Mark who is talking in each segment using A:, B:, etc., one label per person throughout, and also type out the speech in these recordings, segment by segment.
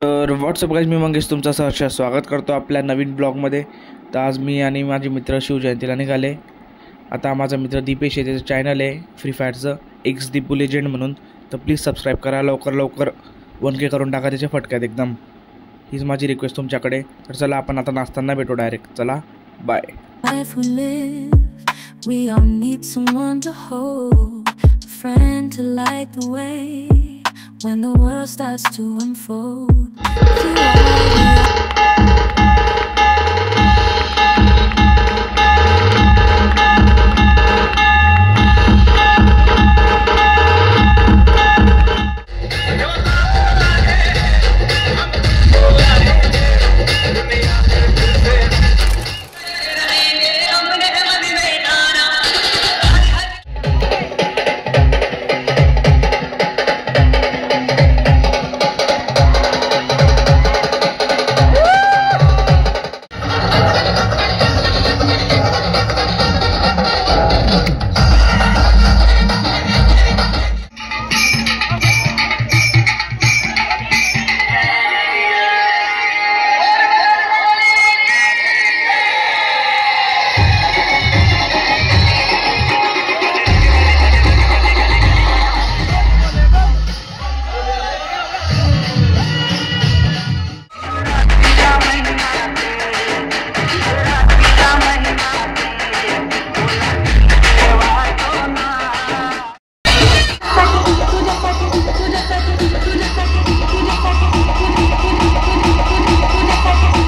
A: तर WhatsApp guys, मी मंगेश तुमचं सहर्ष स्वागत करतो आपल्या नवीन ब्लॉगमध्ये. तर आज मी आणि माझे मित्र शिवजयंतीला निघाले. आता माझा मित्र दीपेश आहे, त्याचं चॅनल आहे फ्री फायरचं एक्स दीपू लेजेंड म्हणून. तर प्लीज सबस्क्राईब करा, लवकर 1K करून टाका त्याच्या फटक्यात एकदम. हीच माझी रिक्वेस्ट तुमच्याकडे. तर चला आपण आता नाचताना भेटू डायरेक्ट. चला bye.
B: We all need someone to hold, a friend to light the way when the world starts to unfold.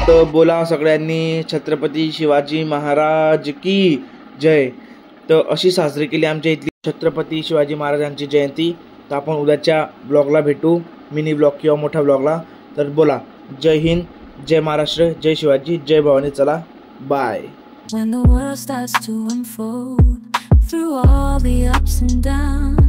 A: तर बोला सगळ्यांनी छत्रपती शिवाजी महाराज की जय. तर अशी साजरी केली आमच्या इथली छत्रपती शिवाजी महाराजांची जयंती. तर आपण उद्याच्या ब्लॉगला भेटू, मिनी ब्लॉग किंवा मोठ्या ब्लॉगला. तर बोला जय हिंद, जय महाराष्ट्र, जय शिवाजी, जय भवानी. चला bye.
B: When the world starts to unfold through all the ups and downs,